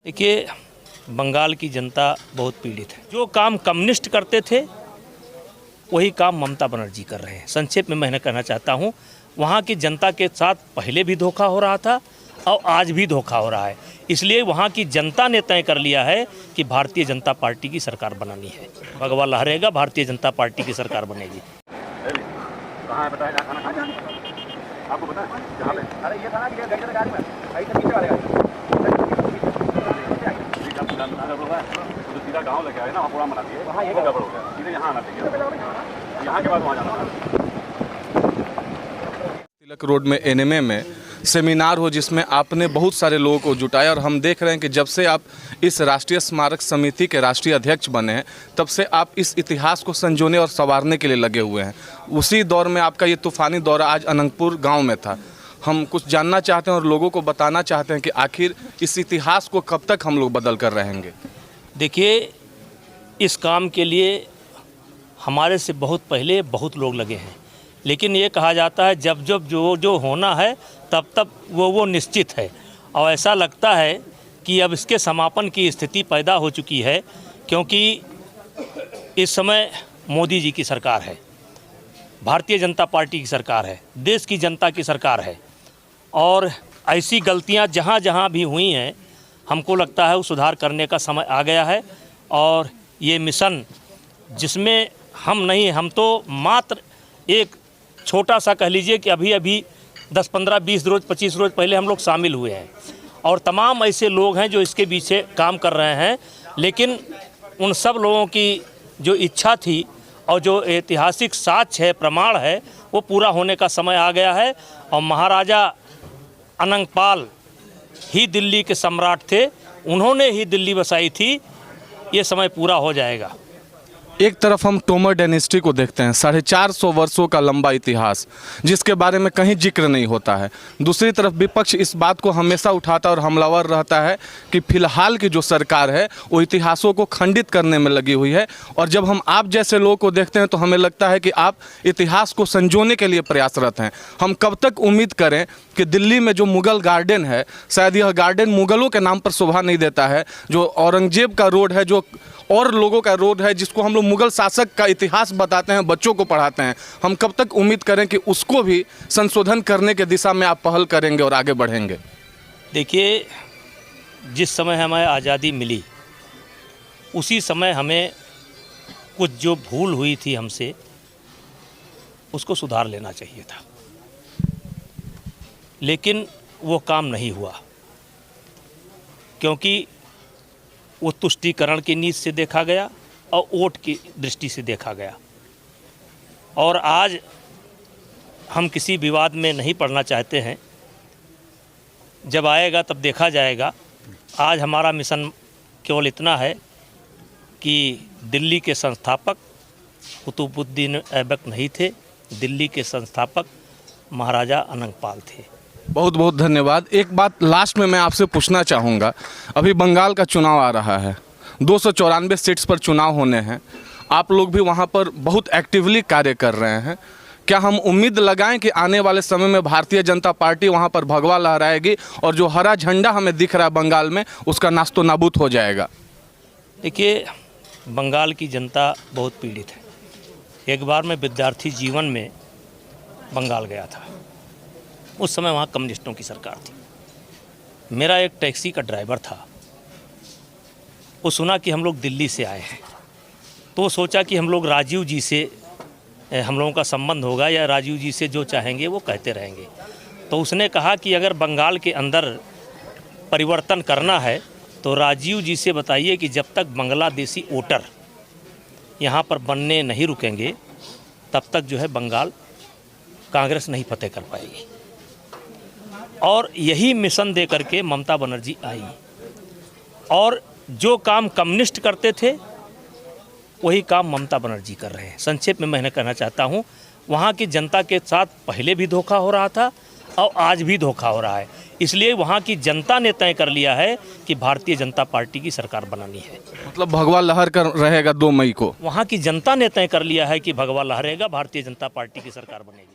देखिए, बंगाल की जनता बहुत पीड़ित है। जो काम कम्युनिस्ट करते थे वही काम ममता बनर्जी कर रहे हैं। संक्षेप में मैं कहना चाहता हूँ, वहाँ की जनता के साथ पहले भी धोखा हो रहा था और आज भी धोखा हो रहा है। इसलिए वहाँ की जनता ने तय कर लिया है कि भारतीय जनता पार्टी की सरकार बनानी है। भगवा लहरेगा, भारतीय जनता पार्टी की सरकार बनेगी। आपको पता है जहाँ पे अरे ये था ना कि ये गाड़ी में आई तक पीछे वाले जो सीधा गांव लेके आए ना वहाँ पूरा मना दिए, वहाँ ये गड़बड़ हो गया। सीधे यहाँ आना चाहिए, यहाँ के बाद वहाँ जाना। तिलक रोड में एनएमए में सेमिनार हो जिसमें आपने बहुत सारे लोगों को जुटाया और हम देख रहे हैं कि जब से आप इस राष्ट्रीय स्मारक समिति के राष्ट्रीय अध्यक्ष बने हैं तब से आप इस इतिहास को संजोने और संवारने के लिए लगे हुए हैं। उसी दौर में आपका ये तूफानी दौरा आज अनंतपुर गांव में था। हम कुछ जानना चाहते हैं और लोगों को बताना चाहते हैं कि आखिर इस इतिहास को कब तक हम लोग बदल कर रहेंगे। देखिए, इस काम के लिए हमारे से बहुत पहले बहुत लोग लगे हैं, लेकिन ये कहा जाता है जब जब जो होना है तब तब वो निश्चित है। और ऐसा लगता है कि अब इसके समापन की स्थिति पैदा हो चुकी है, क्योंकि इस समय मोदी जी की सरकार है, भारतीय जनता पार्टी की सरकार है, देश की जनता की सरकार है। और ऐसी गलतियां जहां जहां भी हुई हैं, हमको लगता है वो सुधार करने का समय आ गया है। और ये मिशन जिसमें हम तो मात्र एक छोटा सा कह लीजिए कि अभी 10, 15, 20 रोज़ 25 रोज़ पहले हम लोग शामिल हुए हैं। और तमाम ऐसे लोग हैं जो इसके पीछे काम कर रहे हैं, लेकिन उन सब लोगों की जो इच्छा थी और जो ऐतिहासिक साक्ष्य है, प्रमाण है, वो पूरा होने का समय आ गया है। और महाराजा अनंगपाल ही दिल्ली के सम्राट थे, उन्होंने ही दिल्ली बसाई थी। ये समय पूरा हो जाएगा। एक तरफ हम तोमर डायनेस्टी को देखते हैं, 450 वर्षों का लंबा इतिहास जिसके बारे में कहीं जिक्र नहीं होता है। दूसरी तरफ विपक्ष इस बात को हमेशा उठाता और हमलावर रहता है कि फिलहाल की जो सरकार है वो इतिहासों को खंडित करने में लगी हुई है। और जब हम आप जैसे लोगों को देखते हैं तो हमें लगता है कि आप इतिहास को संजोने के लिए प्रयासरत हैं। हम कब तक उम्मीद करें कि दिल्ली में जो मुगल गार्डन है, शायद यह गार्डन मुगलों के नाम पर शोभा नहीं देता है, जो औरंगजेब का रोड है, जो और लोगों का रोड है, जिसको हम लोग मुगल शासक का इतिहास बताते हैं, बच्चों को पढ़ाते हैं, हम कब तक उम्मीद करें कि उसको भी संशोधन करने के दिशा में आप पहल करेंगे और आगे बढ़ेंगे? देखिए, जिस समय हमें आज़ादी मिली उसी समय हमें कुछ जो भूल हुई थी हमसे, उसको सुधार लेना चाहिए था, लेकिन वो काम नहीं हुआ, क्योंकि वो तुष्टीकरण की नीति से देखा गया और वोट की दृष्टि से देखा गया। और आज हम किसी विवाद में नहीं पड़ना चाहते हैं, जब आएगा तब देखा जाएगा। आज हमारा मिशन केवल इतना है कि दिल्ली के संस्थापक कुतुबुद्दीन ऐबक नहीं थे, दिल्ली के संस्थापक महाराजा अनंगपाल थे। बहुत बहुत धन्यवाद। एक बात लास्ट में मैं आपसे पूछना चाहूँगा, अभी बंगाल का चुनाव आ रहा है, 294 सीट्स पर चुनाव होने हैं, आप लोग भी वहाँ पर बहुत एक्टिवली कार्य कर रहे हैं। क्या हम उम्मीद लगाएं कि आने वाले समय में भारतीय जनता पार्टी वहाँ पर भगवा लहराएगी और जो हरा झंडा हमें दिख रहा है बंगाल में, उसका नास्तो नाबूद हो जाएगा? देखिए, बंगाल की जनता बहुत पीड़ित है। एक बार मैं विद्यार्थी जीवन में बंगाल गया था, उस समय वहाँ कम्युनिस्टों की सरकार थी। मेरा एक टैक्सी का ड्राइवर था, वो सुना कि हम लोग दिल्ली से आए हैं, तो वो सोचा कि हम लोग राजीव जी से हम लोगों का संबंध होगा या राजीव जी से जो चाहेंगे वो कहते रहेंगे। तो उसने कहा कि अगर बंगाल के अंदर परिवर्तन करना है तो राजीव जी से बताइए कि जब तक बांग्लादेशी वोटर यहाँ पर बनने नहीं रुकेंगे तब तक जो है बंगाल कांग्रेस नहीं फतेह कर पाएगी। और यही मिशन दे करके ममता बनर्जी आई, और जो काम कम्युनिस्ट करते थे वही काम ममता बनर्जी कर रहे हैं। संक्षेप में मैं कहना चाहता हूँ, वहाँ की जनता के साथ पहले भी धोखा हो रहा था और आज भी धोखा हो रहा है। इसलिए वहाँ की जनता ने तय कर लिया है कि भारतीय जनता पार्टी की सरकार बनानी है। मतलब भगवा लहर कर रहेगा 2 मई को? वहाँ की जनता ने तय कर लिया है कि भगवा लहरेगा, भारतीय जनता पार्टी की सरकार बनेगी।